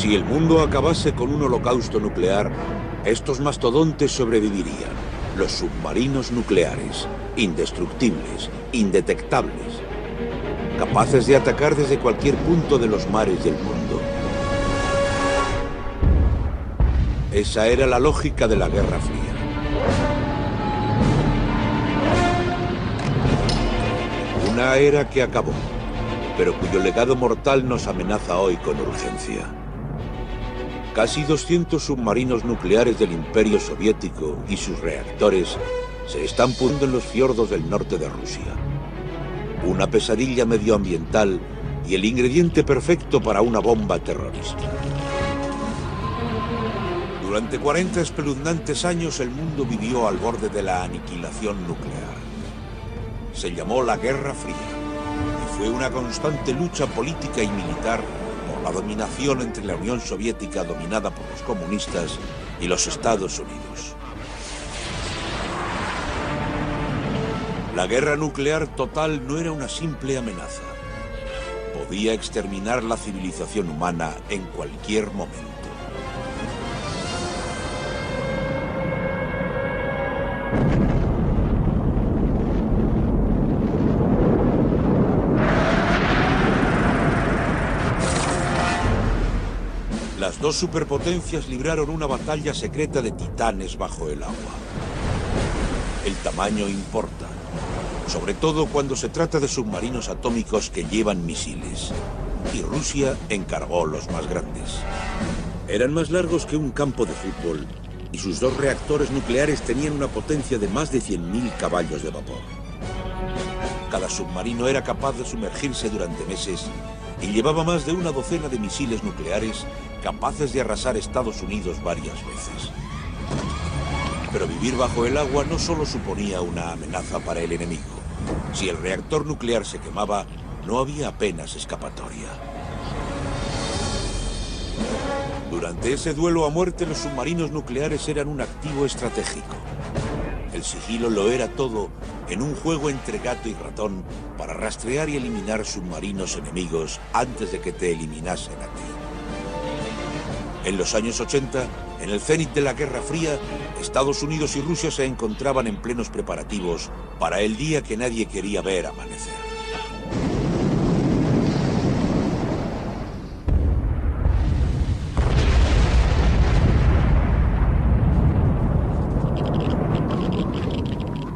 Si el mundo acabase con un holocausto nuclear, estos mastodontes sobrevivirían. Los submarinos nucleares, indestructibles, indetectables, capaces de atacar desde cualquier punto de los mares del mundo. Esa era la lógica de la Guerra Fría. Una era que acabó, pero cuyo legado mortal nos amenaza hoy con urgencia. Casi 200 submarinos nucleares del Imperio Soviético y sus reactores se están pudriendo en los fiordos del norte de Rusia. Una pesadilla medioambiental y el ingrediente perfecto para una bomba terrorista. Durante 40 espeluznantes años el mundo vivió al borde de la aniquilación nuclear. Se llamó la Guerra Fría y fue una constante lucha política y militar por la dominación entre la Unión Soviética, dominada por los comunistas, y los Estados Unidos. La guerra nuclear total no era una simple amenaza. Podía exterminar la civilización humana en cualquier momento. Las dos superpotencias libraron una batalla secreta de titanes bajo el agua. El tamaño importa, sobre todo cuando se trata de submarinos atómicos que llevan misiles. Y Rusia encargó los más grandes. Eran más largos que un campo de fútbol y sus dos reactores nucleares tenían una potencia de más de 100.000 caballos de vapor. Cada submarino era capaz de sumergirse durante meses y llevaba más de una docena de misiles nucleares capaces de arrasar Estados Unidos varias veces. Pero vivir bajo el agua no solo suponía una amenaza para el enemigo. Si el reactor nuclear se quemaba, no había apenas escapatoria. Durante ese duelo a muerte, los submarinos nucleares eran un activo estratégico. El sigilo lo era todo en un juego entre gato y ratón para rastrear y eliminar submarinos enemigos antes de que te eliminasen a ti. En los años 80, en el cénit de la Guerra Fría, Estados Unidos y Rusia se encontraban en plenos preparativos para el día que nadie quería ver amanecer.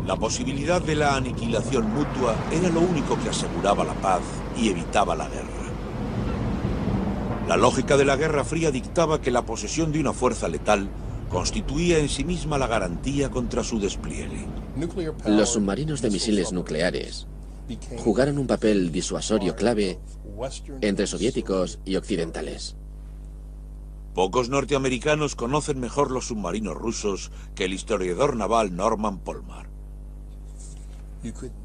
La posibilidad de la aniquilación mutua era lo único que aseguraba la paz y evitaba la guerra. La lógica de la Guerra Fría dictaba que la posesión de una fuerza letal constituía en sí misma la garantía contra su despliegue. Los submarinos de misiles nucleares jugaron un papel disuasorio clave entre soviéticos y occidentales. Pocos norteamericanos conocen mejor los submarinos rusos que el historiador naval Norman Polmar.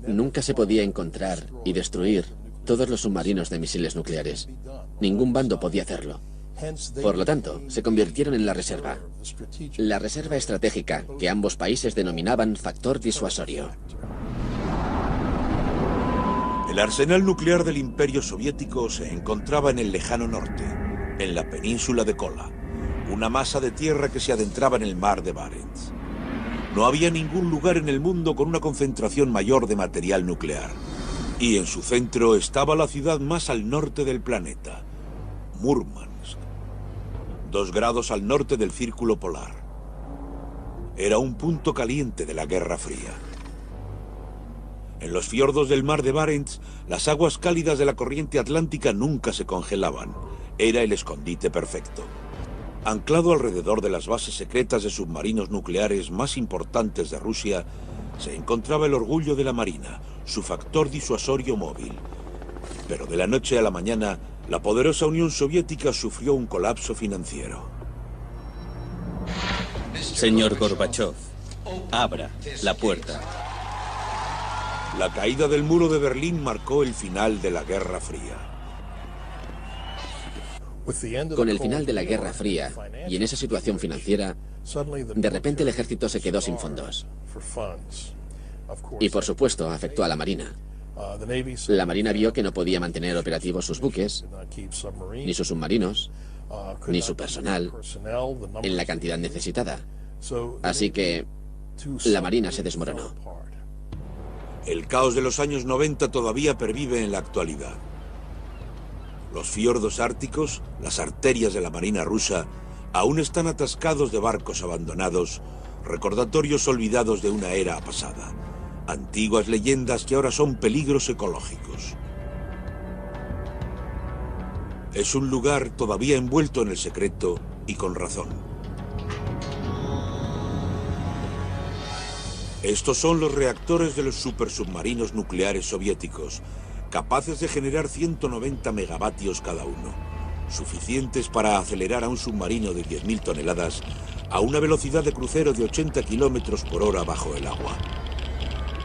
Nunca se podía encontrar y destruir todos los submarinos de misiles nucleares. Ningún bando podía hacerlo. Por lo tanto, se convirtieron en la reserva estratégica que ambos países denominaban factor disuasorio. El arsenal nuclear del Imperio Soviético se encontraba en el lejano norte, en la península de Kola, una masa de tierra que se adentraba en el mar de Barents. No había ningún lugar en el mundo con una concentración mayor de material nuclear. Y en su centro estaba la ciudad más al norte del planeta, Murmansk, 2 grados al norte del círculo polar. Era un punto caliente de la Guerra Fría. En los fiordos del mar de Barents, las aguas cálidas de la corriente atlántica nunca se congelaban. Era el escondite perfecto. Anclado alrededor de las bases secretas de submarinos nucleares más importantes de Rusia, se encontraba el orgullo de la Marina, su factor disuasorio móvil. Pero de la noche a la mañana, la poderosa Unión Soviética sufrió un colapso financiero. Señor Gorbachov, abra la puerta. La caída del muro de Berlín marcó el final de la Guerra Fría. Con el final de la Guerra Fría y en esa situación financiera, de repente el ejército se quedó sin fondos. Y por supuesto afectó a la Marina. La Marina vio que no podía mantener operativos sus buques, ni sus submarinos, ni su personal en la cantidad necesitada. Así que la Marina se desmoronó. El caos de los años 90 todavía pervive en la actualidad. Los fiordos árticos, las arterias de la Marina rusa, aún están atascados de barcos abandonados, recordatorios olvidados de una era pasada, antiguas leyendas que ahora son peligros ecológicos. Es un lugar todavía envuelto en el secreto y con razón. Estos son los reactores de los supersubmarinos nucleares soviéticos, capaces de generar 190 megavatios cada uno, suficientes para acelerar a un submarino de 10.000 toneladas a una velocidad de crucero de 80 kilómetros por hora bajo el agua.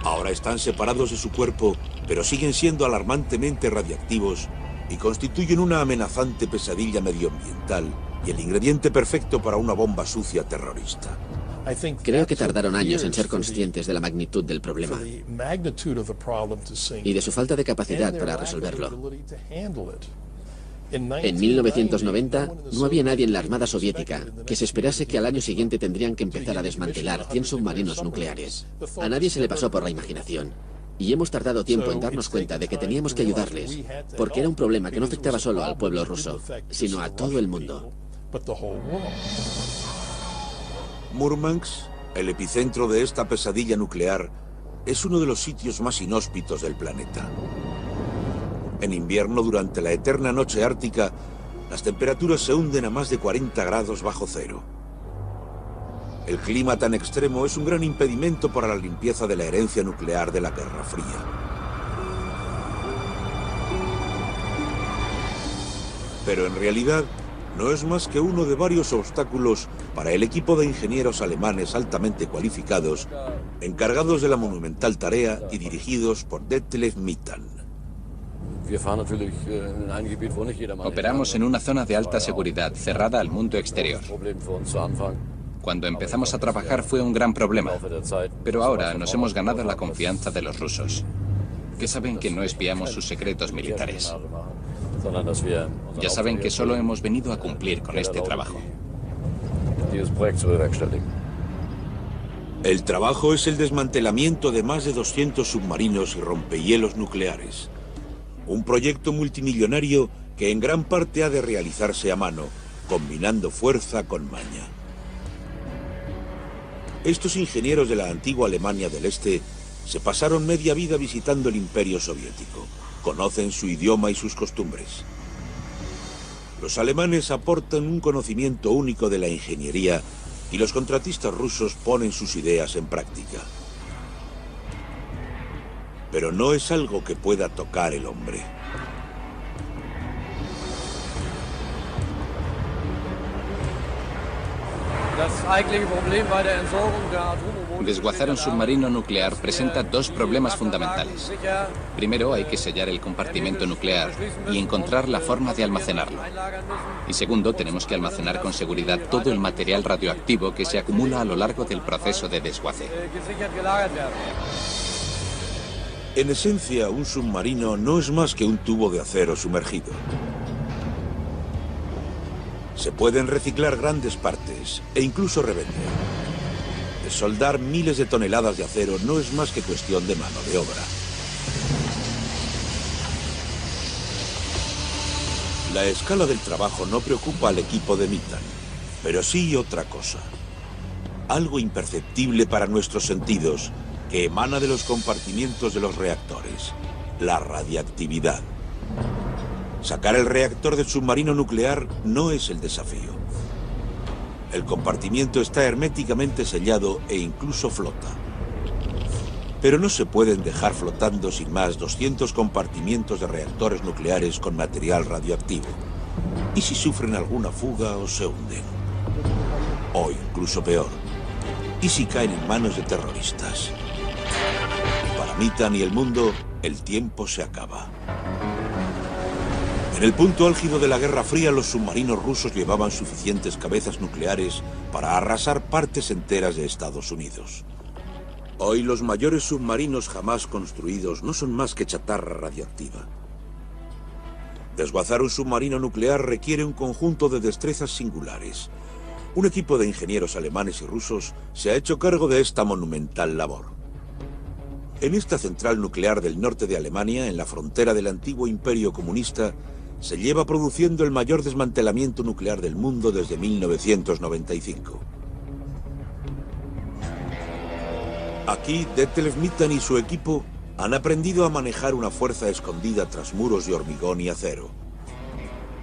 Ahora están separados de su cuerpo, pero siguen siendo alarmantemente radiactivos y constituyen una amenazante pesadilla medioambiental y el ingrediente perfecto para una bomba sucia terrorista. Creo que tardaron años en ser conscientes de la magnitud del problema y de su falta de capacidad para resolverlo. En 1990 no había nadie en la Armada Soviética que se esperase que al año siguiente tendrían que empezar a desmantelar 100 submarinos nucleares. A nadie se le pasó por la imaginación. Y hemos tardado tiempo en darnos cuenta de que teníamos que ayudarles, porque era un problema que no afectaba solo al pueblo ruso, sino a todo el mundo. Murmansk, el epicentro de esta pesadilla nuclear, es uno de los sitios más inhóspitos del planeta. En invierno, durante la eterna noche ártica, las temperaturas se hunden a más de 40 grados bajo cero. El clima tan extremo es un gran impedimento para la limpieza de la herencia nuclear de la Guerra Fría. Pero en realidad, no es más que uno de varios obstáculos para el equipo de ingenieros alemanes altamente cualificados, encargados de la monumental tarea y dirigidos por Detlef Mittan. Operamos en una zona de alta seguridad, cerrada al mundo exterior. Cuando empezamos a trabajar fue un gran problema, pero ahora nos hemos ganado la confianza de los rusos, que saben que no espiamos sus secretos militares. Ya saben que solo hemos venido a cumplir con este trabajo. El trabajo es el desmantelamiento de más de 200 submarinos y rompehielos nucleares. Un proyecto multimillonario que en gran parte ha de realizarse a mano, combinando fuerza con maña. Estos ingenieros de la antigua Alemania del Este se pasaron media vida visitando el Imperio Soviético. Conocen su idioma y sus costumbres. Los alemanes aportan un conocimiento único de la ingeniería y los contratistas rusos ponen sus ideas en práctica. Pero no es algo que pueda tocar el hombre. Desguazar un submarino nuclear presenta dos problemas fundamentales. Primero, hay que sellar el compartimento nuclear y encontrar la forma de almacenarlo. Y segundo, tenemos que almacenar con seguridad todo el material radioactivo que se acumula a lo largo del proceso de desguace. En esencia, un submarino no es más que un tubo de acero sumergido. Se pueden reciclar grandes partes e incluso revender. Soldar miles de toneladas de acero no es más que cuestión de mano de obra. La escala del trabajo no preocupa al equipo de Mittan, pero sí otra cosa. Algo imperceptible para nuestros sentidos que emana de los compartimientos de los reactores: la radiactividad. Sacar el reactor del submarino nuclear no es el desafío. El compartimiento está herméticamente sellado e incluso flota. Pero no se pueden dejar flotando sin más 200 compartimientos de reactores nucleares con material radioactivo. ¿Y si sufren alguna fuga o se hunden? O incluso peor, ¿y si caen en manos de terroristas? Y para Mittan y el mundo, el tiempo se acaba. En el punto álgido de la Guerra Fría, los submarinos rusos llevaban suficientes cabezas nucleares para arrasar partes enteras de Estados Unidos. Hoy los mayores submarinos jamás construidos no son más que chatarra radioactiva. Desguazar un submarino nuclear requiere un conjunto de destrezas singulares. Un equipo de ingenieros alemanes y rusos se ha hecho cargo de esta monumental labor. En esta central nuclear del norte de Alemania, en la frontera del antiguo imperio comunista, se lleva produciendo el mayor desmantelamiento nuclear del mundo desde 1995. Aquí, Detlev Mittan y su equipo han aprendido a manejar una fuerza escondida tras muros de hormigón y acero.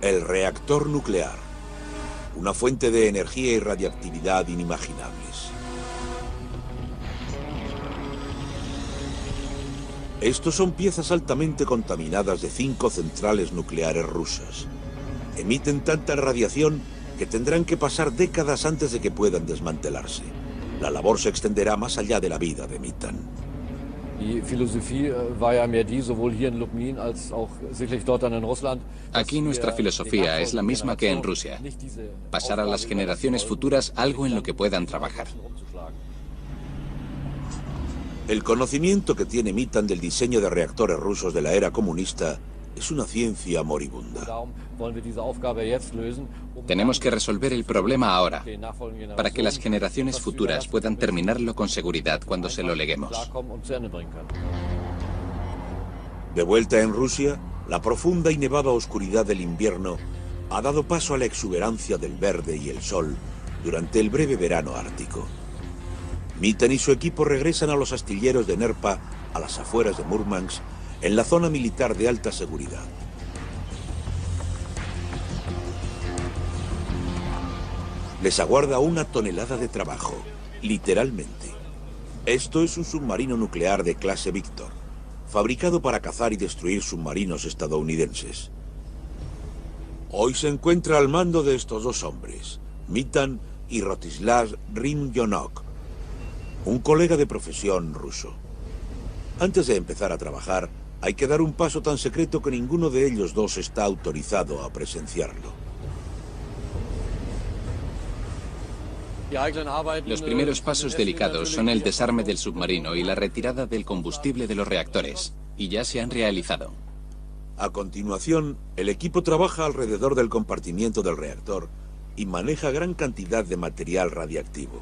El reactor nuclear, una fuente de energía y radiactividad inimaginables. Estos son piezas altamente contaminadas de 5 centrales nucleares rusas. Emiten tanta radiación que tendrán que pasar décadas antes de que puedan desmantelarse. La labor se extenderá más allá de la vida de Mittan. Aquí nuestra filosofía es la misma que en Rusia. Pasar a las generaciones futuras algo en lo que puedan trabajar. El conocimiento que tiene Mittan del diseño de reactores rusos de la era comunista es una ciencia moribunda. Tenemos que resolver el problema ahora, para que las generaciones futuras puedan terminarlo con seguridad cuando se lo leguemos. De vuelta en Rusia, la profunda y nevada oscuridad del invierno ha dado paso a la exuberancia del verde y el sol durante el breve verano ártico. Mittan y su equipo regresan a los astilleros de Nerpa, a las afueras de Murmansk, en la zona militar de alta seguridad. Les aguarda una tonelada de trabajo, literalmente. Esto es un submarino nuclear de clase Victor, fabricado para cazar y destruir submarinos estadounidenses. Hoy se encuentra al mando de estos dos hombres, Mittan y Rostislav Rimyonok, un colega de profesión ruso. Antes de empezar a trabajar, hay que dar un paso tan secreto que ninguno de ellos dos está autorizado a presenciarlo. Los primeros pasos delicados son el desarme del submarino y la retirada del combustible de los reactores, y ya se han realizado. A continuación, el equipo trabaja alrededor del compartimiento del reactor y maneja gran cantidad de material radiactivo.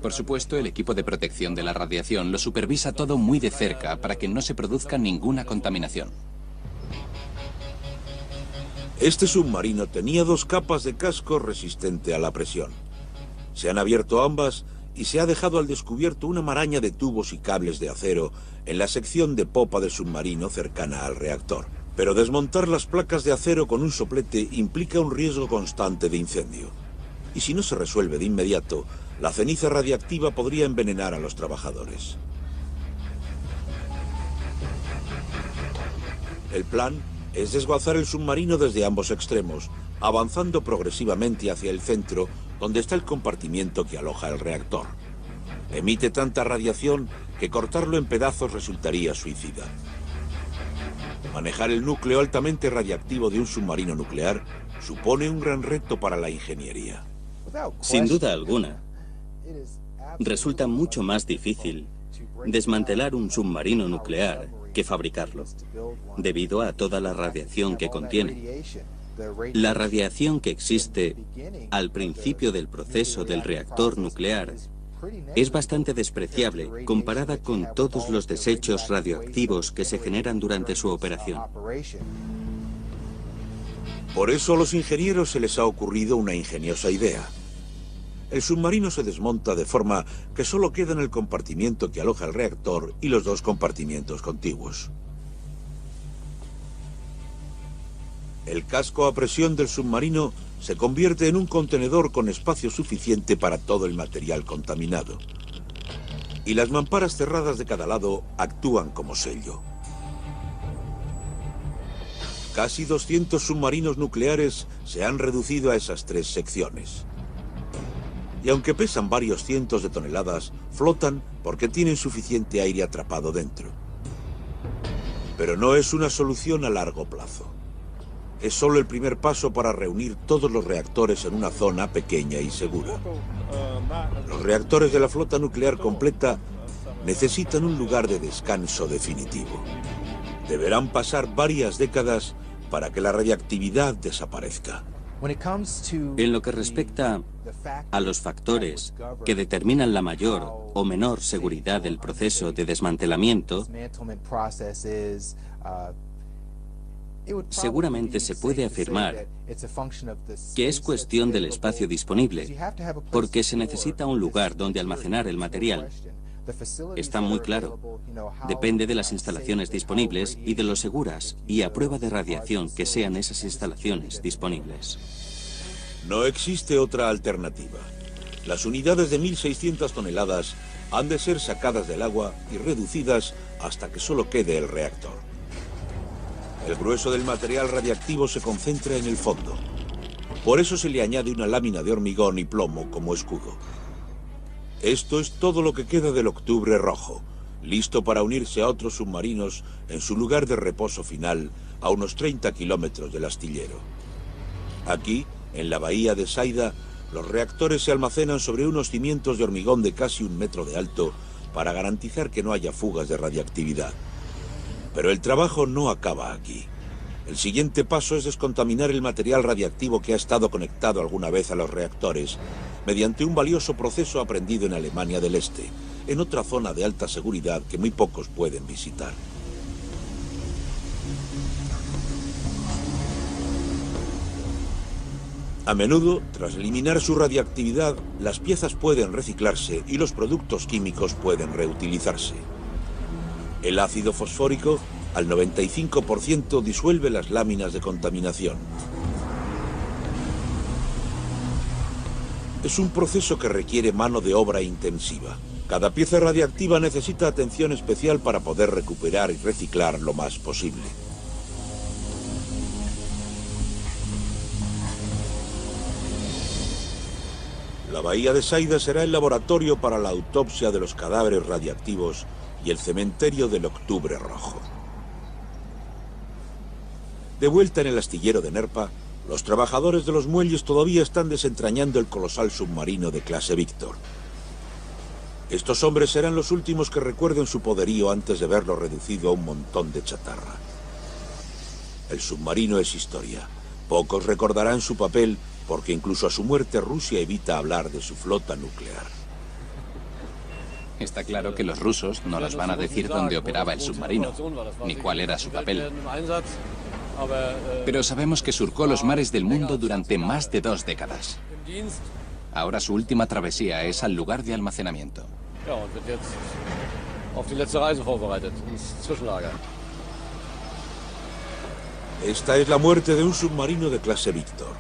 Por supuesto, el equipo de protección de la radiación lo supervisa todo muy de cerca para que no se produzca ninguna contaminación. Este submarino tenía 2 capas de casco resistente a la presión. Se han abierto ambas y se ha dejado al descubierto una maraña de tubos y cables de acero en la sección de popa del submarino cercana al reactor. Pero desmontar las placas de acero con un soplete implica un riesgo constante de incendio. Y si no se resuelve de inmediato, la ceniza radiactiva podría envenenar a los trabajadores. El plan es desguazar el submarino desde ambos extremos, avanzando progresivamente hacia el centro, donde está el compartimiento que aloja el reactor. Emite tanta radiación que cortarlo en pedazos resultaría suicida. Manejar el núcleo altamente radiactivo de un submarino nuclear supone un gran reto para la ingeniería. Sin duda alguna, resulta mucho más difícil desmantelar un submarino nuclear que fabricarlo, debido a toda la radiación que contiene. La radiación que existe al principio del proceso del reactor nuclear es bastante despreciable comparada con todos los desechos radioactivos que se generan durante su operación. Por eso a los ingenieros se les ha ocurrido una ingeniosa idea. El submarino se desmonta de forma que solo quedan el compartimiento que aloja el reactor y los 2 compartimientos contiguos. El casco a presión del submarino se convierte en un contenedor con espacio suficiente para todo el material contaminado. Y las mamparas cerradas de cada lado actúan como sello. Casi 200 submarinos nucleares se han reducido a esas 3 secciones. Y aunque pesan varios cientos de toneladas, flotan porque tienen suficiente aire atrapado dentro. Pero no es una solución a largo plazo. Es solo el primer paso para reunir todos los reactores en una zona pequeña y segura. Los reactores de la flota nuclear completa necesitan un lugar de descanso definitivo. Deberán pasar varias décadas para que la radiactividad desaparezca. En lo que respecta a los factores que determinan la mayor o menor seguridad del proceso de desmantelamiento, seguramente se puede afirmar que es cuestión del espacio disponible, porque se necesita un lugar donde almacenar el material. Está muy claro. Depende de las instalaciones disponibles y de lo seguras y a prueba de radiación que sean esas instalaciones disponibles. No existe otra alternativa. Las unidades de 1.600 toneladas han de ser sacadas del agua y reducidas hasta que solo quede el reactor. El grueso del material radiactivo se concentra en el fondo. Por eso se le añade una lámina de hormigón y plomo como escudo. Esto es todo lo que queda del Octubre Rojo, listo para unirse a otros submarinos en su lugar de reposo final a unos 30 kilómetros del astillero. Aquí, en la bahía de Saida, los reactores se almacenan sobre unos cimientos de hormigón de casi 1 metro de alto para garantizar que no haya fugas de radiactividad. Pero el trabajo no acaba aquí. El siguiente paso es descontaminar el material radiactivo que ha estado conectado alguna vez a los reactores mediante un valioso proceso aprendido en Alemania del Este, en otra zona de alta seguridad que muy pocos pueden visitar. A menudo, tras eliminar su radiactividad, las piezas pueden reciclarse y los productos químicos pueden reutilizarse. El ácido fosfórico, al 95%, disuelve las láminas de contaminación. Es un proceso que requiere mano de obra intensiva. Cada pieza radiactiva necesita atención especial para poder recuperar y reciclar lo más posible. La bahía de Saida será el laboratorio para la autopsia de los cadáveres radiactivos y el cementerio del Octubre Rojo. De vuelta en el astillero de Nerpa, los trabajadores de los muelles todavía están desentrañando el colosal submarino de clase Víctor. Estos hombres serán los últimos que recuerden su poderío antes de verlo reducido a un montón de chatarra. El submarino es historia. Pocos recordarán su papel porque incluso a su muerte Rusia evita hablar de su flota nuclear. Está claro que los rusos no nos van a decir dónde operaba el submarino, ni cuál era su papel. Pero sabemos que surcó los mares del mundo durante más de 2 décadas. Ahora su última travesía es al lugar de almacenamiento. Esta es la muerte de un submarino de clase Víctor.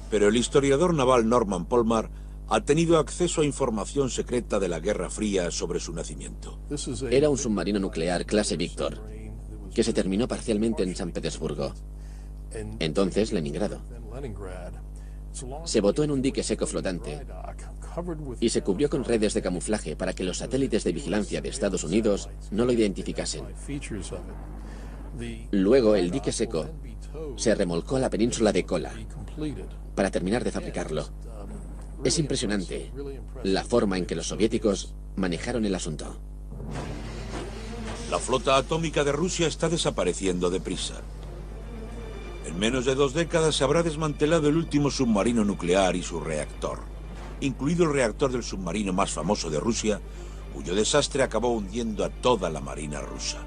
Pero el historiador naval Norman Polmar ha tenido acceso a información secreta de la Guerra Fría sobre su nacimiento. Era un submarino nuclear clase Víctor, que se terminó parcialmente en San Petersburgo, entonces Leningrado. Se botó en un dique seco flotante y se cubrió con redes de camuflaje para que los satélites de vigilancia de Estados Unidos no lo identificasen. Luego el dique seco se remolcó a la península de Kola para terminar de fabricarlo. Es impresionante la forma en que los soviéticos manejaron el asunto. La flota atómica de Rusia está desapareciendo deprisa. En menos de 2 décadas se habrá desmantelado el último submarino nuclear y su reactor, incluido el reactor del submarino más famoso de Rusia, cuyo desastre acabó hundiendo a toda la marina rusa.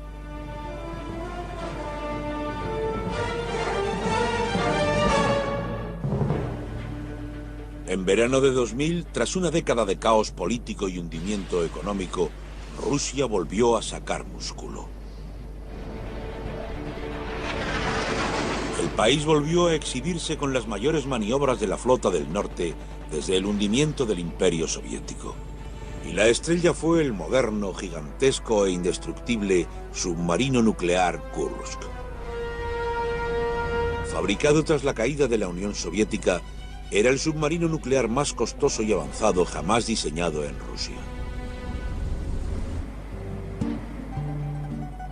En verano de 2000, tras una década de caos político y hundimiento económico, Rusia volvió a sacar músculo. El país volvió a exhibirse con las mayores maniobras de la flota del norte desde el hundimiento del Imperio Soviético. Y la estrella fue el moderno, gigantesco e indestructible submarino nuclear Kursk. Fabricado tras la caída de la Unión Soviética, era el submarino nuclear más costoso y avanzado jamás diseñado en Rusia.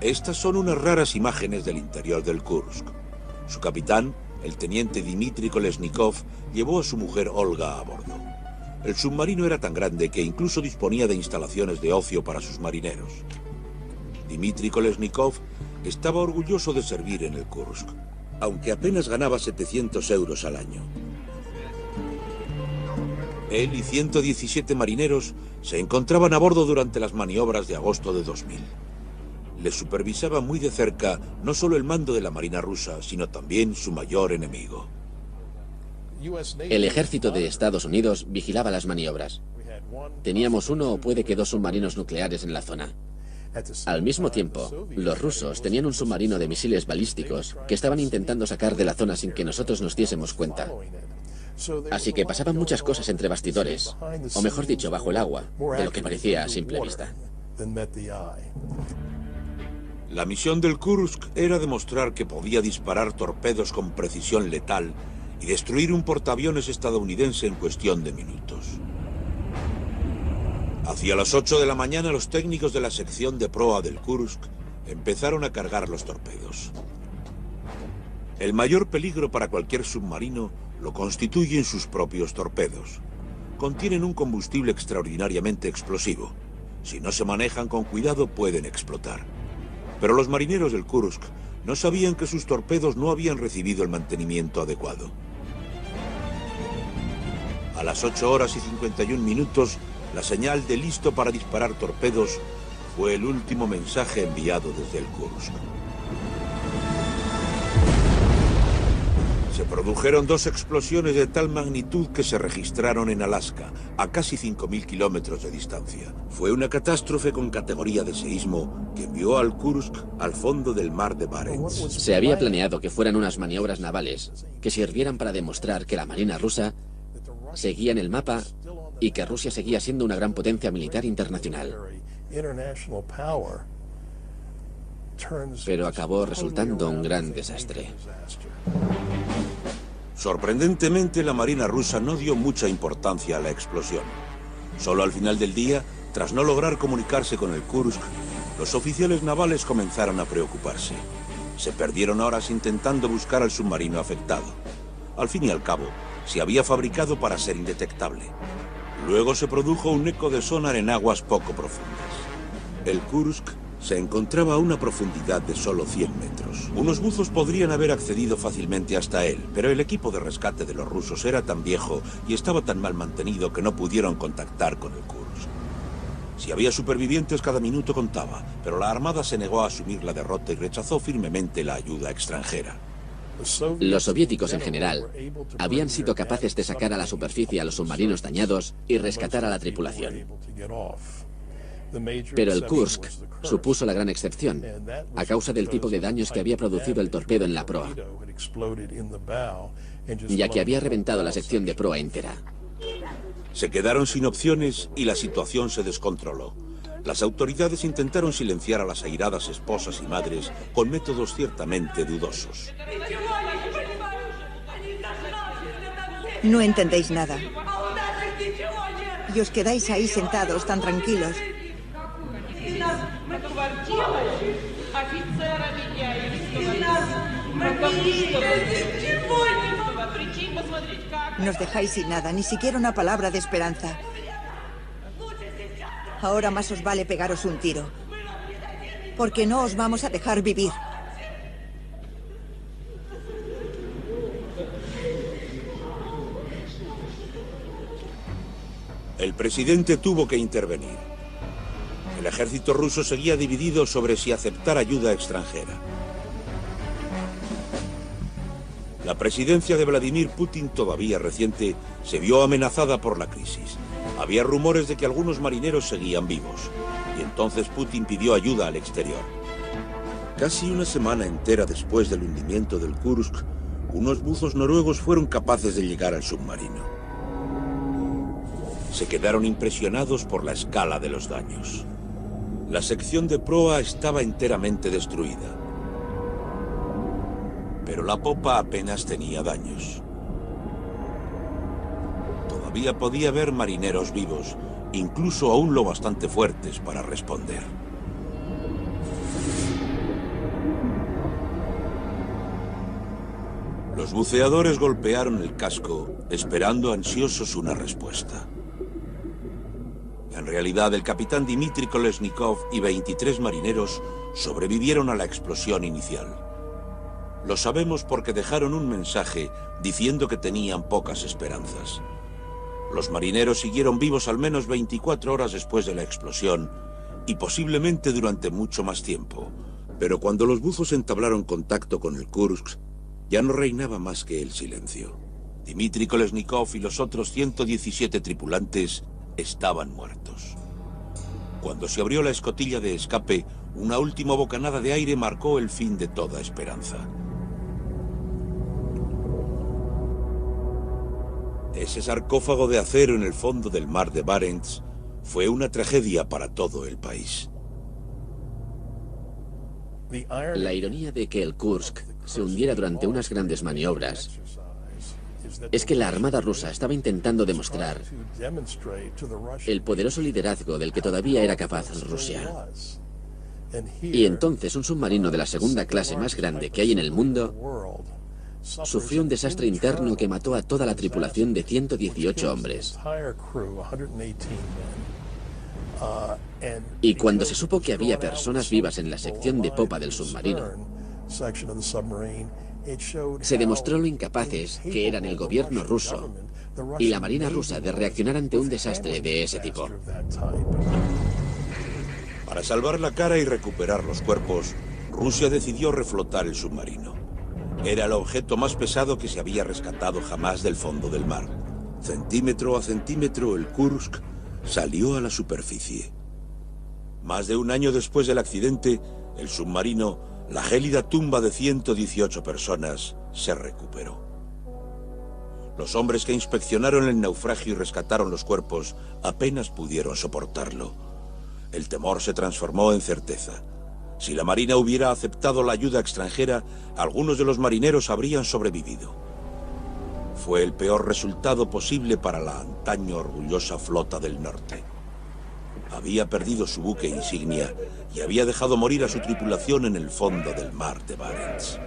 Estas son unas raras imágenes del interior del Kursk. Su capitán, el teniente Dmitry Kolesnikov, llevó a su mujer Olga a bordo. El submarino era tan grande que incluso disponía de instalaciones de ocio para sus marineros. Dmitry Kolesnikov estaba orgulloso de servir en el Kursk, aunque apenas ganaba 700 euros al año. Él y 117 marineros se encontraban a bordo durante las maniobras de agosto de 2000. Les supervisaba muy de cerca no solo el mando de la Marina rusa, sino también su mayor enemigo. El ejército de Estados Unidos vigilaba las maniobras. Teníamos uno o puede que dos submarinos nucleares en la zona. Al mismo tiempo, los rusos tenían un submarino de misiles balísticos que estaban intentando sacar de la zona sin que nosotros nos diésemos cuenta. Así que pasaban muchas cosas entre bastidores, o mejor dicho, bajo el agua, de lo que parecía a simple vista. La misión del Kursk era demostrar que podía disparar torpedos con precisión letal y destruir un portaaviones estadounidense en cuestión de minutos. Hacia las 8 de la mañana, los técnicos de la sección de proa del Kursk empezaron a cargar los torpedos. El mayor peligro para cualquier submarino lo constituyen sus propios torpedos. Contienen un combustible extraordinariamente explosivo. Si no se manejan con cuidado, pueden explotar. Pero los marineros del Kursk no sabían que sus torpedos no habían recibido el mantenimiento adecuado. A las 8 horas y 51 minutos, la señal de listo para disparar torpedos fue el último mensaje enviado desde el Kursk. Se produjeron dos explosiones de tal magnitud que se registraron en Alaska, a casi 5.000 kilómetros de distancia. Fue una catástrofe con categoría de seísmo que envió al Kursk al fondo del mar de Barents. Se había planeado que fueran unas maniobras navales que sirvieran para demostrar que la Marina rusa seguía en el mapa y que Rusia seguía siendo una gran potencia militar internacional. Pero acabó resultando un gran desastre. Sorprendentemente, la Marina rusa no dio mucha importancia a la explosión. Solo al final del día, tras no lograr comunicarse con el Kursk, los oficiales navales comenzaron a preocuparse. Se perdieron horas intentando buscar al submarino afectado. Al fin y al cabo, se había fabricado para ser indetectable. Luego se produjo un eco de sonar en aguas poco profundas. El Kursk se encontraba a una profundidad de solo 100 metros. Unos buzos podrían haber accedido fácilmente hasta él, pero el equipo de rescate de los rusos era tan viejo y estaba tan mal mantenido que no pudieron contactar con el Kursk. Si había supervivientes, cada minuto contaba, pero la Armada se negó a asumir la derrota y rechazó firmemente la ayuda extranjera. Los soviéticos en general habían sido capaces de sacar a la superficie a los submarinos dañados y rescatar a la tripulación. Pero el Kursk supuso la gran excepción, a causa del tipo de daños que había producido el torpedo en la proa, ya que había reventado la sección de proa entera. Se quedaron sin opciones y la situación se descontroló. Las autoridades intentaron silenciar a las airadas esposas y madres con métodos ciertamente dudosos. No entendéis nada. Y os quedáis ahí sentados tan tranquilos. Nos dejáis sin nada, ni siquiera una palabra de esperanza. Ahora más os vale pegaros un tiro, porque no os vamos a dejar vivir. El presidente tuvo que intervenir. El ejército ruso seguía dividido sobre si aceptar ayuda extranjera. La presidencia de Vladimir Putin, todavía reciente, se vio amenazada por la crisis. Había rumores de que algunos marineros seguían vivos, y entonces Putin pidió ayuda al exterior. Casi una semana entera después del hundimiento del Kursk, unos buzos noruegos fueron capaces de llegar al submarino. Se quedaron impresionados por la escala de los daños. La sección de proa estaba enteramente destruida, pero la popa apenas tenía daños. Todavía podía haber marineros vivos, incluso aún lo bastante fuertes para responder. Los buceadores golpearon el casco, esperando ansiosos una respuesta. En En realidad, el capitán Dmitry Kolesnikov y 23 marineros sobrevivieron a la explosión inicial. Lo sabemos porque dejaron un mensaje diciendo que tenían pocas esperanzas. Los marineros siguieron vivos al menos 24 horas después de la explosión y posiblemente durante mucho más tiempo. Pero cuando los buzos entablaron contacto con el Kursk, ya no reinaba más que el silencio. Dmitry Kolesnikov y los otros 117 tripulantes estaban muertos. Cuando se abrió la escotilla de escape, una última bocanada de aire marcó el fin de toda esperanza. Ese sarcófago de acero en el fondo del mar de Barents fue una tragedia para todo el país. La ironía de que el Kursk se hundiera durante unas grandes maniobras es que la Armada rusa estaba intentando demostrar el poderoso liderazgo del que todavía era capaz Rusia. Y entonces un submarino de la segunda clase más grande que hay en el mundo sufrió un desastre interno que mató a toda la tripulación de 118 hombres. Y cuando se supo que había personas vivas en la sección de popa del submarino, se demostró lo incapaces que eran el gobierno ruso y la marina rusa de reaccionar ante un desastre de ese tipo. Para salvar la cara y recuperar los cuerpos, Rusia decidió reflotar el submarino. Era el objeto más pesado que se había rescatado jamás del fondo del mar. Centímetro a centímetro, el Kursk salió a la superficie. Más de un año después del accidente, el submarino, la gélida tumba de 118 personas, se recuperó. Los hombres que inspeccionaron el naufragio y rescataron los cuerpos apenas pudieron soportarlo. El temor se transformó en certeza. Si la Marina hubiera aceptado la ayuda extranjera, algunos de los marineros habrían sobrevivido. Fue el peor resultado posible para la antaño orgullosa flota del norte. Había perdido su buque insignia y había dejado morir a su tripulación en el fondo del mar de Barents.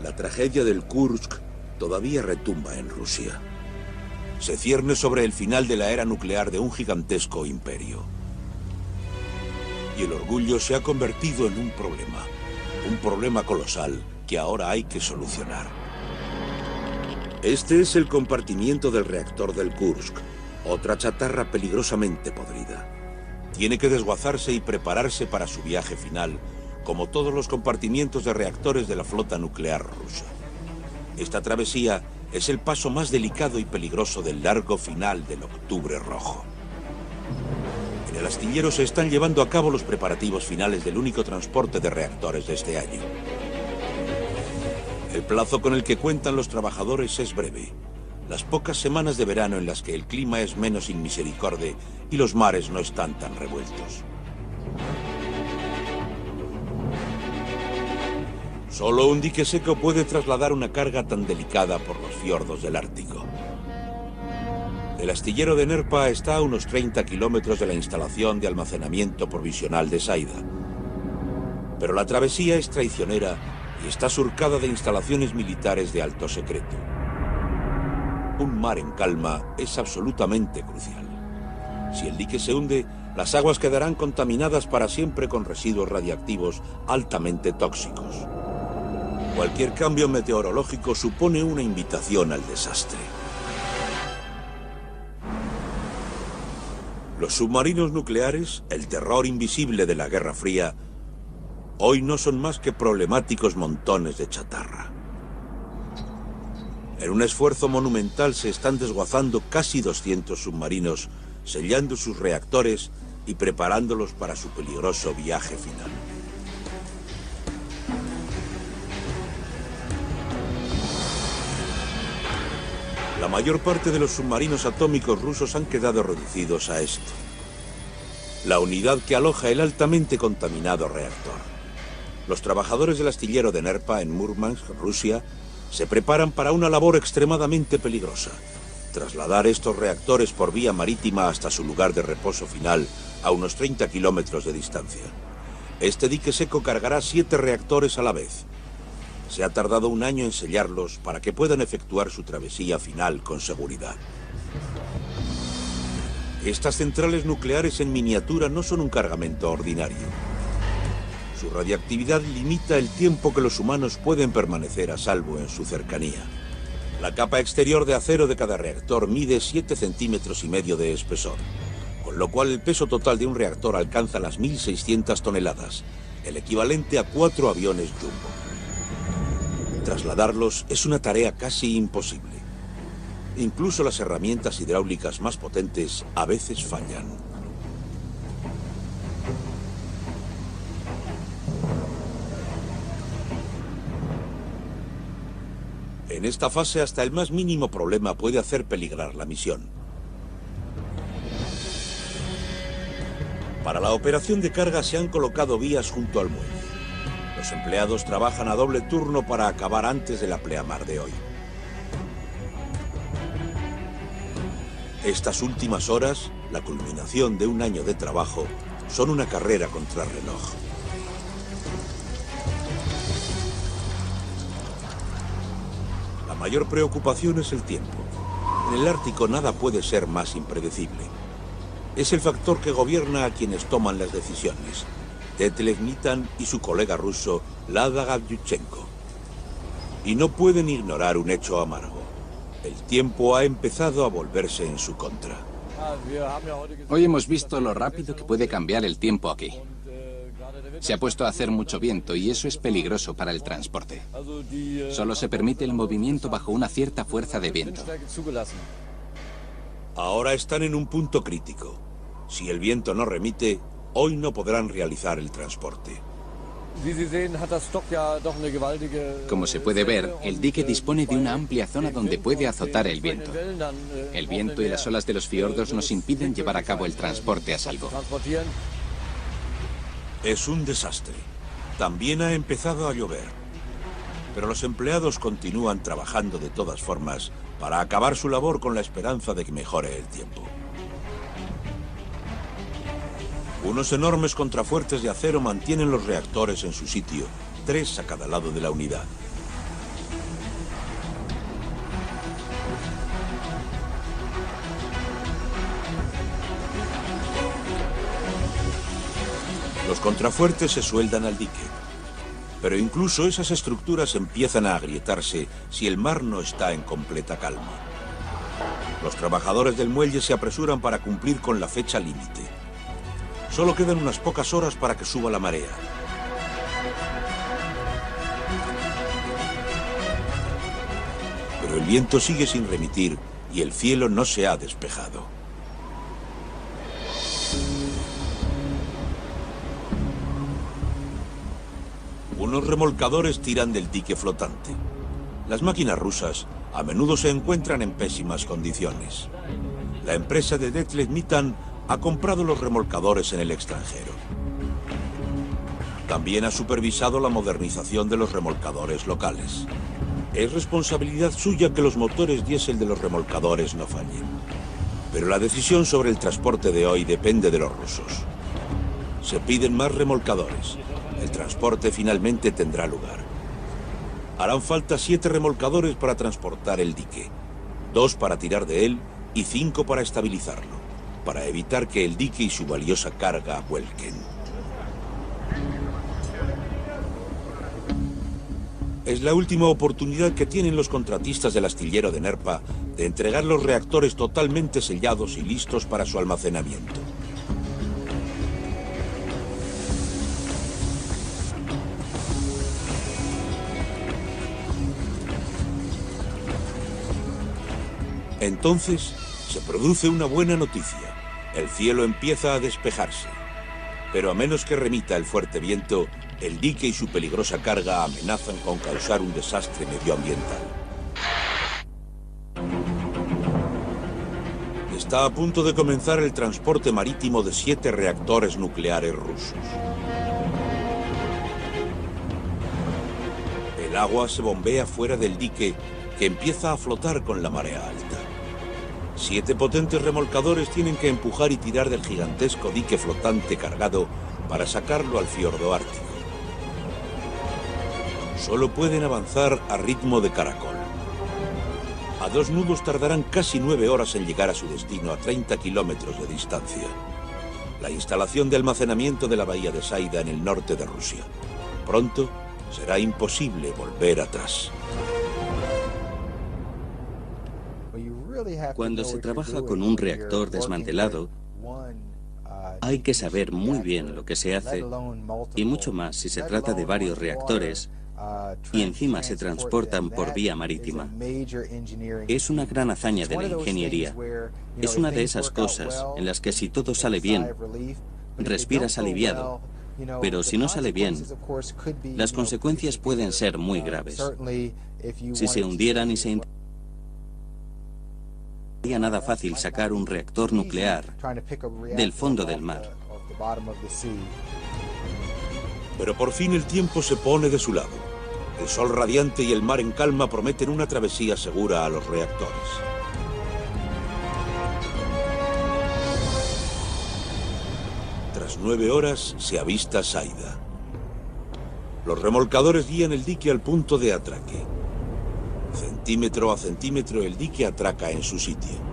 La tragedia del Kursk todavía retumba en Rusia. Se cierne sobre el final de la era nuclear de un gigantesco imperio. Y el orgullo se ha convertido en un problema colosal que ahora hay que solucionar. Este es el compartimiento del reactor del Kursk, otra chatarra peligrosamente podrida. Tiene que desguazarse y prepararse para su viaje final, como todos los compartimientos de reactores de la flota nuclear rusa. Esta travesía es el paso más delicado y peligroso del largo final del Octubre Rojo. En el astillero se están llevando a cabo los preparativos finales del único transporte de reactores de este año. El plazo con el que cuentan los trabajadores es breve. Las pocas semanas de verano en las que el clima es menos inmisericorde y los mares no están tan revueltos. Solo un dique seco puede trasladar una carga tan delicada por los fiordos del Ártico. El astillero de Nerpa está a unos 30 kilómetros de la instalación de almacenamiento provisional de Saida. Pero la travesía es traicionera y está surcada de instalaciones militares de alto secreto. Un mar en calma es absolutamente crucial. Si el dique se hunde, las aguas quedarán contaminadas para siempre con residuos radiactivos altamente tóxicos. Cualquier cambio meteorológico supone una invitación al desastre. Los submarinos nucleares, el terror invisible de la Guerra Fría, hoy no son más que problemáticos montones de chatarra. En un esfuerzo monumental se están desguazando casi 200 submarinos, sellando sus reactores y preparándolos para su peligroso viaje final. La mayor parte de los submarinos atómicos rusos han quedado reducidos a esto: la unidad que aloja el altamente contaminado reactor. Los trabajadores del astillero de Nerpa en Murmansk, Rusia, se preparan para una labor extremadamente peligrosa: trasladar estos reactores por vía marítima hasta su lugar de reposo final, a unos 30 kilómetros de distancia. Este dique seco cargará 7 reactores a la vez. Se ha tardado un año en sellarlos para que puedan efectuar su travesía final con seguridad. Estas centrales nucleares en miniatura no son un cargamento ordinario. Su radiactividad limita el tiempo que los humanos pueden permanecer a salvo en su cercanía. La capa exterior de acero de cada reactor mide 7,5 centímetros de espesor, con lo cual el peso total de un reactor alcanza las 1.600 toneladas, el equivalente a 4 aviones Jumbo. Trasladarlos es una tarea casi imposible. Incluso las herramientas hidráulicas más potentes a veces fallan. En esta fase, hasta el más mínimo problema puede hacer peligrar la misión. Para la operación de carga se han colocado vías junto al muelle. Los empleados trabajan a doble turno para acabar antes de la pleamar de hoy. Estas últimas horas, la culminación de un año de trabajo, son una carrera contra reloj. La mayor preocupación es el tiempo. En el Ártico nada puede ser más impredecible. Es el factor que gobierna a quienes toman las decisiones. Detlef Nitan y su colega ruso, Lada Gavlyuchenko. Y no pueden ignorar un hecho amargo. El tiempo ha empezado a volverse en su contra. Hoy hemos visto lo rápido que puede cambiar el tiempo aquí. Se ha puesto a hacer mucho viento y eso es peligroso para el transporte. Solo se permite el movimiento bajo una cierta fuerza de viento. Ahora están en un punto crítico. Si el viento no remite, hoy no podrán realizar el transporte. Como se puede ver, el dique dispone de una amplia zona donde puede azotar el viento. El viento y las olas de los fiordos nos impiden llevar a cabo el transporte a salvo. Es un desastre. También ha empezado a llover. Pero los empleados continúan trabajando de todas formas para acabar su labor con la esperanza de que mejore el tiempo. Unos enormes contrafuertes de acero mantienen los reactores en su sitio, 3 a cada lado de la unidad. Los contrafuertes se sueldan al dique, pero incluso esas estructuras empiezan a agrietarse si el mar no está en completa calma. Los trabajadores del muelle se apresuran para cumplir con la fecha límite. Solo quedan unas pocas horas para que suba la marea. Pero el viento sigue sin remitir y el cielo no se ha despejado. Unos remolcadores tiran del dique flotante. Las máquinas rusas a menudo se encuentran en pésimas condiciones. La empresa de Detlef Nitan ha comprado los remolcadores en el extranjero. También ha supervisado la modernización de los remolcadores locales. Es responsabilidad suya que los motores diésel de los remolcadores no fallen. Pero la decisión sobre el transporte de hoy depende de los rusos. Se piden más remolcadores. El transporte finalmente tendrá lugar. Harán falta 7 remolcadores para transportar el dique, 2 para tirar de él y 5 para estabilizarlo, para evitar que el dique y su valiosa carga vuelquen. Es la última oportunidad que tienen los contratistas del astillero de Nerpa de entregar los reactores totalmente sellados y listos para su almacenamiento. Entonces, se produce una buena noticia. El cielo empieza a despejarse. Pero a menos que remita el fuerte viento, el dique y su peligrosa carga amenazan con causar un desastre medioambiental. Está a punto de comenzar el transporte marítimo de 7 reactores nucleares rusos. El agua se bombea fuera del dique, que empieza a flotar con la marea alta. 7 potentes remolcadores tienen que empujar y tirar del gigantesco dique flotante cargado para sacarlo al fiordo ártico. Solo pueden avanzar a ritmo de caracol. A 2 nudos tardarán casi 9 horas en llegar a su destino a 30 kilómetros de distancia. La instalación de almacenamiento de la bahía de Saida en el norte de Rusia. Pronto será imposible volver atrás. Cuando se trabaja con un reactor desmantelado, hay que saber muy bien lo que se hace, y mucho más si se trata de varios reactores y encima se transportan por vía marítima. Es una gran hazaña de la ingeniería. Es una de esas cosas en las que si todo sale bien, respiras aliviado, pero si no sale bien, las consecuencias pueden ser muy graves. Si se hundieran y se sería nada fácil sacar un reactor nuclear del fondo del mar. Pero por fin el tiempo se pone de su lado. El sol radiante y el mar en calma prometen una travesía segura a los reactores. Tras 9 horas se avista Saida. Los remolcadores guían el dique al punto de atraque. Centímetro a centímetro el dique atraca en su sitio.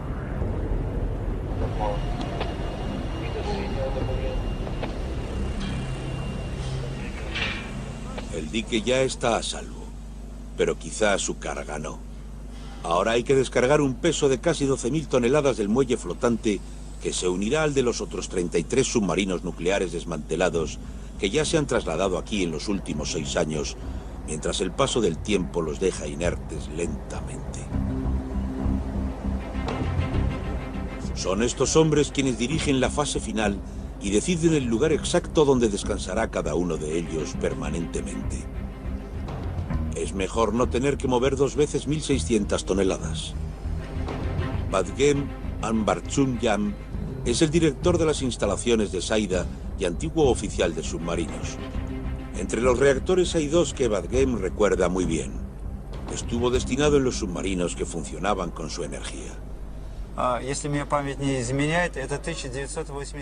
El dique ya está a salvo, pero quizá su carga no. Ahora hay que descargar un peso de casi 12.000 toneladas del muelle flotante que se unirá al de los otros 33 submarinos nucleares desmantelados que ya se han trasladado aquí en los últimos 6 años, mientras el paso del tiempo los deja inertes lentamente. Son estos hombres quienes dirigen la fase final y deciden el lugar exacto donde descansará cada uno de ellos permanentemente. Es mejor no tener que mover 2 veces 1.600 toneladas. Vadgem Ambarchumyan es el director de las instalaciones de Saida y antiguo oficial de submarinos. Entre los reactores hay 2 que Vadgem recuerda muy bien. Estuvo destinado en los submarinos que funcionaban con su energía.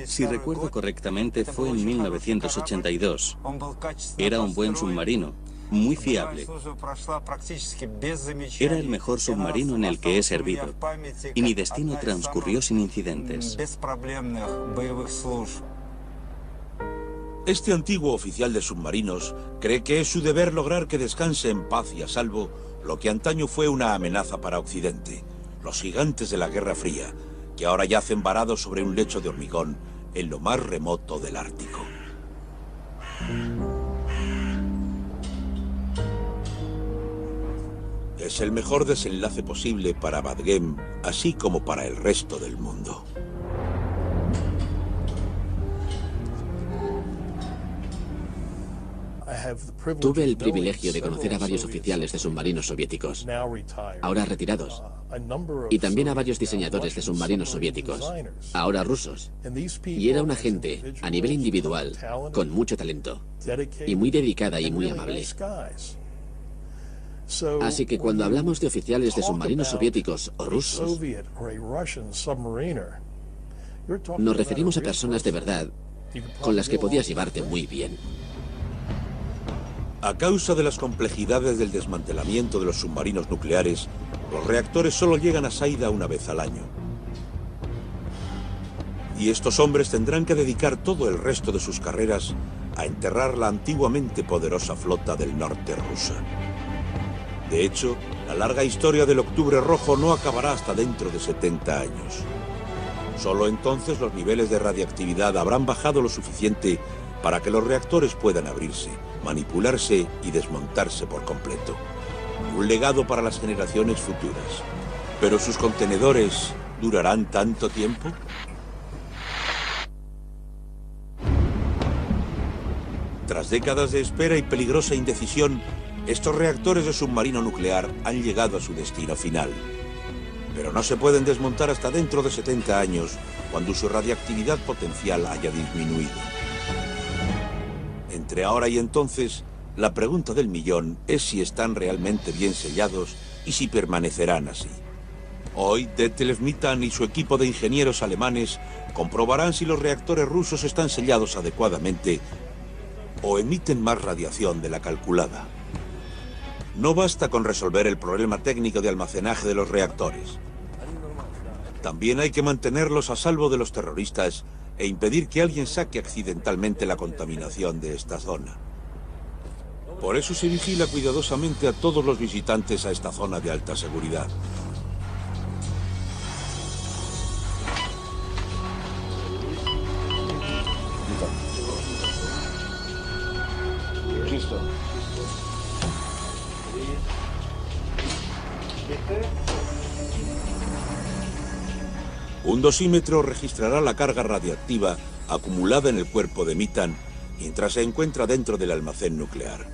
Si recuerdo correctamente, fue en 1982. Era un buen submarino, muy fiable. Era el mejor submarino en el que he servido, y mi destino transcurrió sin incidentes. Este antiguo oficial de submarinos cree que es su deber lograr que descanse en paz y a salvo lo que antaño fue una amenaza para Occidente. Los gigantes de la Guerra Fría, que ahora yacen varados sobre un lecho de hormigón en lo más remoto del Ártico. Es el mejor desenlace posible para Vadgem, así como para el resto del mundo. Tuve el privilegio de conocer a varios oficiales de submarinos soviéticos, ahora retirados, y también a varios diseñadores de submarinos soviéticos, ahora rusos. Y era una gente, a nivel individual, con mucho talento, y muy dedicada y muy amable. Así que cuando hablamos de oficiales de submarinos soviéticos o rusos, nos referimos a personas de verdad con las que podías llevarte muy bien. A causa de las complejidades del desmantelamiento de los submarinos nucleares, los reactores solo llegan a Saida una vez al año. Y estos hombres tendrán que dedicar todo el resto de sus carreras a enterrar la antiguamente poderosa flota del norte rusa. De hecho, la larga historia del Octubre Rojo no acabará hasta dentro de 70 años. Solo entonces los niveles de radiactividad habrán bajado lo suficiente para que los reactores puedan abrirse, manipularse y desmontarse por completo. Un legado para las generaciones futuras. ¿Pero sus contenedores durarán tanto tiempo? Tras décadas de espera y peligrosa indecisión, estos reactores de submarino nuclear han llegado a su destino final. Pero no se pueden desmontar hasta dentro de 70 años, cuando su radiactividad potencial haya disminuido. Entre ahora y entonces, la pregunta del millón es si están realmente bien sellados y si permanecerán así. Hoy, Detlev Mitan y su equipo de ingenieros alemanes comprobarán si los reactores rusos están sellados adecuadamente o emiten más radiación de la calculada. No basta con resolver el problema técnico de almacenaje de los reactores. También hay que mantenerlos a salvo de los terroristas e impedir que alguien saque accidentalmente la contaminación de esta zona. Por eso se vigila cuidadosamente a todos los visitantes a esta zona de alta seguridad. Un dosímetro registrará la carga radiactiva acumulada en el cuerpo de Mitan mientras se encuentra dentro del almacén nuclear.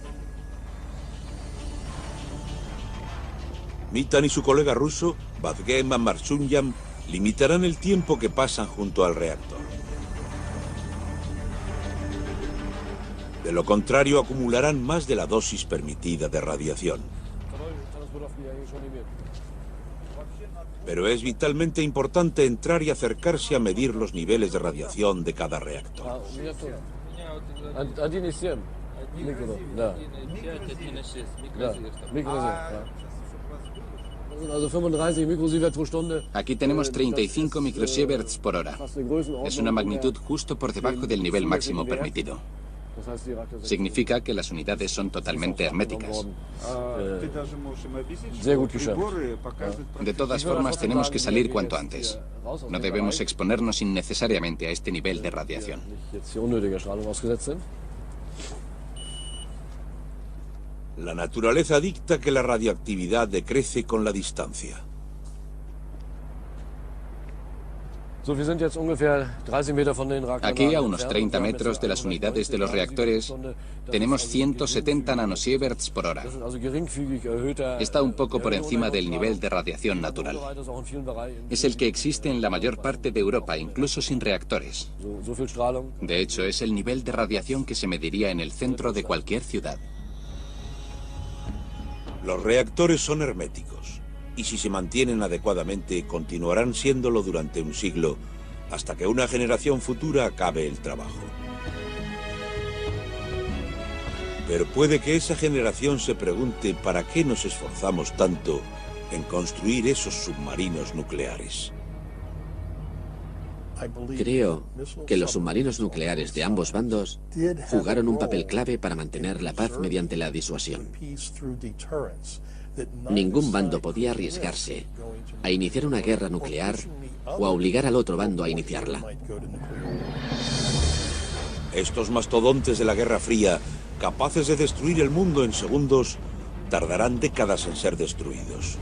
Mitan y su colega ruso, Vazgen Marsunyam, limitarán el tiempo que pasan junto al reactor. De lo contrario, acumularán más de la dosis permitida de radiación. Pero es vitalmente importante entrar y acercarse a medir los niveles de radiación de cada reactor. Aquí tenemos 35 microsieverts por hora. Es una magnitud justo por debajo del nivel máximo permitido. Significa que las unidades son totalmente herméticas. De todas formas, tenemos que salir cuanto antes. No debemos exponernos innecesariamente a este nivel de radiación. La naturaleza dicta que la radioactividad decrece con la distancia. Aquí, a unos 30 metros de las unidades de los reactores, tenemos 170 nanosieverts por hora. Está un poco por encima del nivel de radiación natural. Es el que existe en la mayor parte de Europa, incluso sin reactores. De hecho, es el nivel de radiación que se mediría en el centro de cualquier ciudad. Los reactores son herméticos, y si se mantienen adecuadamente, continuarán siéndolo durante un siglo, hasta que una generación futura acabe el trabajo. Pero puede que esa generación se pregunte para qué nos esforzamos tanto en construir esos submarinos nucleares. Creo que los submarinos nucleares de ambos bandos jugaron un papel clave para mantener la paz mediante la disuasión. Ningún bando podía arriesgarse a iniciar una guerra nuclear o a obligar al otro bando a iniciarla. Estos mastodontes de la Guerra Fría, capaces de destruir el mundo en segundos, tardarán décadas en ser destruidos.